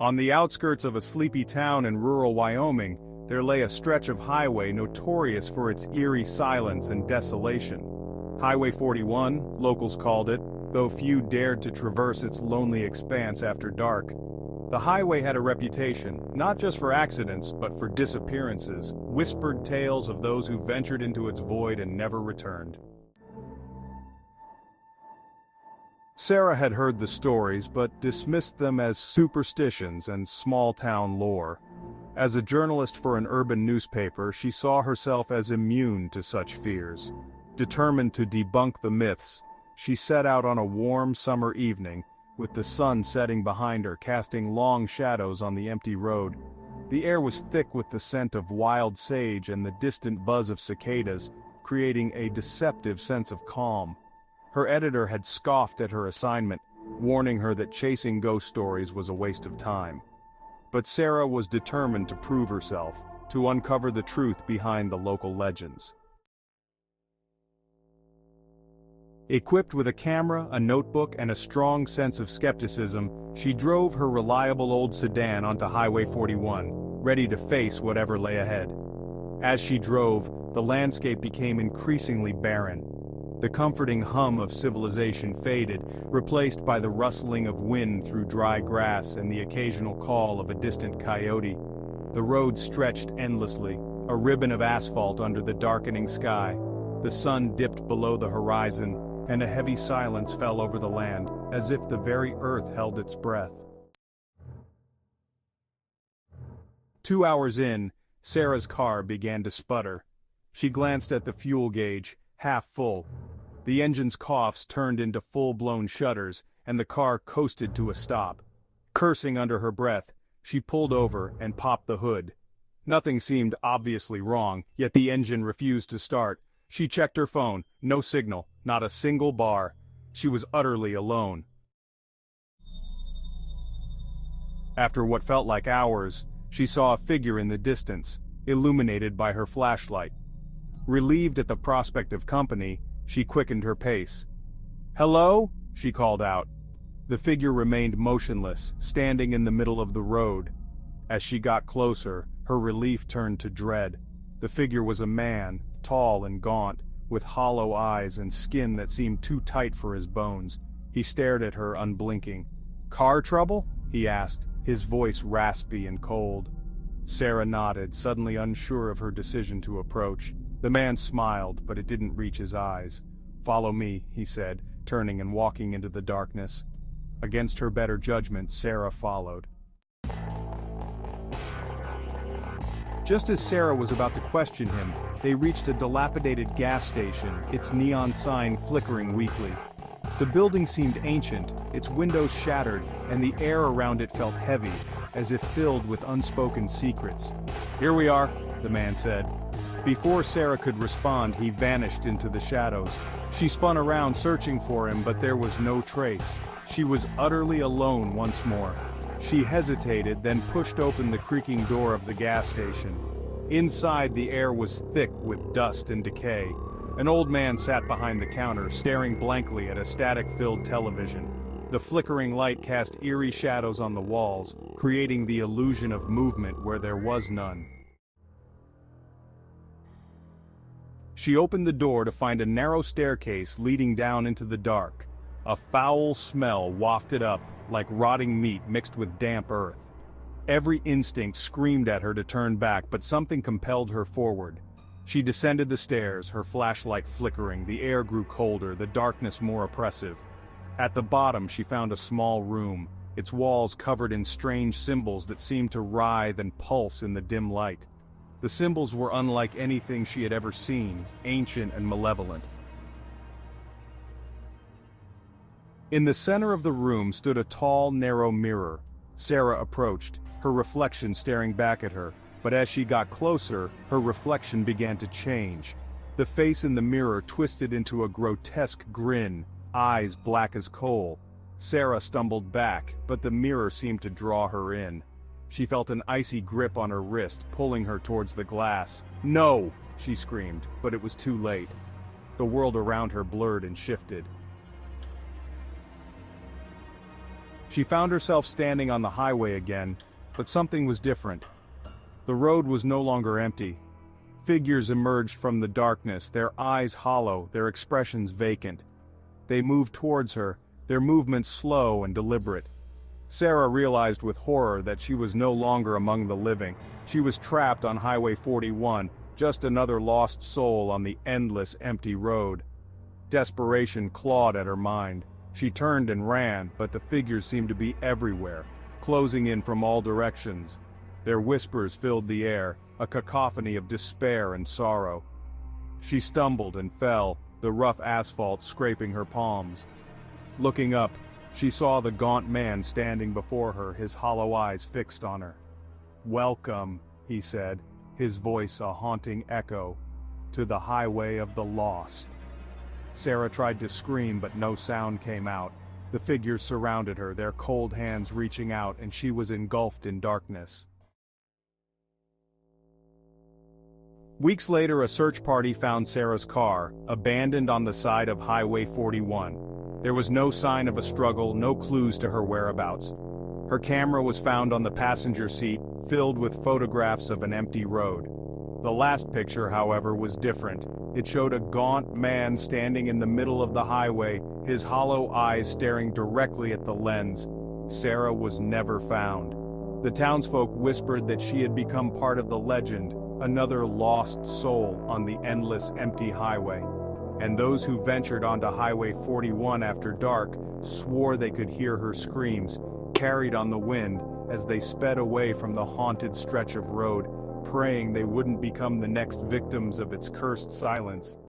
On the outskirts of a sleepy town in rural Wyoming, there lay a stretch of highway notorious for its eerie silence and desolation. Highway 41, locals called it, though few dared to traverse its lonely expanse after dark. The highway had a reputation, not just for accidents, but for disappearances, whispered tales of those who ventured into its void and never returned. Sarah had heard the stories but dismissed them as superstitions and small-town lore. As a journalist for an urban newspaper, she saw herself as immune to such fears. Determined to debunk the myths, she set out on a warm summer evening, with the sun setting behind her casting long shadows on the empty road. The air was thick with the scent of wild sage and the distant buzz of cicadas, creating a deceptive sense of calm. Her editor had scoffed at her assignment, warning her that chasing ghost stories was a waste of time. But Sarah was determined to prove herself, to uncover the truth behind the local legends. Equipped with a camera, a notebook, and a strong sense of skepticism, she drove her reliable old sedan onto Highway 41, ready to face whatever lay ahead. As she drove, the landscape became increasingly barren. The comforting hum of civilization faded, replaced by the rustling of wind through dry grass and the occasional call of a distant coyote. The road stretched endlessly, a ribbon of asphalt under the darkening sky. The sun dipped below the horizon, and a heavy silence fell over the land, as if the very earth held its breath. 2 hours in, Sarah's car began to sputter. She glanced at the fuel gauge, half full. The engine's coughs turned into full-blown shudders, and the car coasted to a stop. Cursing under her breath, she pulled over and popped the hood. Nothing seemed obviously wrong, yet the engine refused to start. She checked her phone, no signal, not a single bar. She was utterly alone. After what felt like hours, she saw a figure in the distance, illuminated by her flashlight. Relieved at the prospect of company, she quickened her pace. "Hello?" she called out. The figure remained motionless, standing in the middle of the road. As she got closer, her relief turned to dread. The figure was a man, tall and gaunt, with hollow eyes and skin that seemed too tight for his bones. He stared at her unblinking. "Car trouble?" he asked, his voice raspy and cold. Sarah nodded, suddenly unsure of her decision to approach. The man smiled, but it didn't reach his eyes. "Follow me," he said, turning and walking into the darkness. Against her better judgment, Sarah followed. Just as Sarah was about to question him, they reached a dilapidated gas station, its neon sign flickering weakly. The building seemed ancient, its windows shattered, and the air around it felt heavy, as if filled with unspoken secrets. "Here we are," the man said. Before Sarah could respond, he vanished into the shadows. She spun around searching for him, but there was no trace. She was utterly alone once more. She hesitated, then pushed open the creaking door of the gas station. Inside, the air was thick with dust and decay. An old man sat behind the counter, staring blankly at a static-filled television. The flickering light cast eerie shadows on the walls, creating the illusion of movement where there was none. She opened the door to find a narrow staircase leading down into the dark. A foul smell wafted up, like rotting meat mixed with damp earth. Every instinct screamed at her to turn back, but something compelled her forward. She descended the stairs, her flashlight flickering, the air grew colder, the darkness more oppressive. At the bottom she found a small room, its walls covered in strange symbols that seemed to writhe and pulse in the dim light. The symbols were unlike anything she had ever seen, ancient and malevolent. In the center of the room stood a tall, narrow mirror. Sarah approached, her reflection staring back at her, but as she got closer, her reflection began to change. The face in the mirror twisted into a grotesque grin, eyes black as coal. Sarah stumbled back, but the mirror seemed to draw her in. She felt an icy grip on her wrist, pulling her towards the glass. "No!" she screamed, but it was too late. The world around her blurred and shifted. She found herself standing on the highway again, but something was different. The road was no longer empty. Figures emerged from the darkness, their eyes hollow, their expressions vacant. They moved towards her, their movements slow and deliberate. Sarah realized with horror that she was no longer among the living. She was trapped on Highway 41, just another lost soul on the endless empty road. Desperation clawed at her mind. She turned and ran, but the figures seemed to be everywhere, closing in from all directions. Their whispers filled the air, a cacophony of despair and sorrow. She stumbled and fell, the rough asphalt scraping her palms. Looking up, she saw the gaunt man standing before her, his hollow eyes fixed on her. "Welcome," he said, his voice a haunting echo, "to the highway of the lost." Sarah tried to scream, but no sound came out. The figures surrounded her, their cold hands reaching out, and she was engulfed in darkness. Weeks later, a search party found Sarah's car, abandoned on the side of Highway 41. There was no sign of a struggle, no clues to her whereabouts. Her camera was found on the passenger seat, filled with photographs of an empty road. The last picture, however, was different. It showed a gaunt man standing in the middle of the highway, his hollow eyes staring directly at the lens. Sarah was never found. The townsfolk whispered that she had become part of the legend, another lost soul on the endless empty highway. And those who ventured onto Highway 41 after dark swore they could hear her screams, carried on the wind, as they sped away from the haunted stretch of road, praying they wouldn't become the next victims of its cursed silence.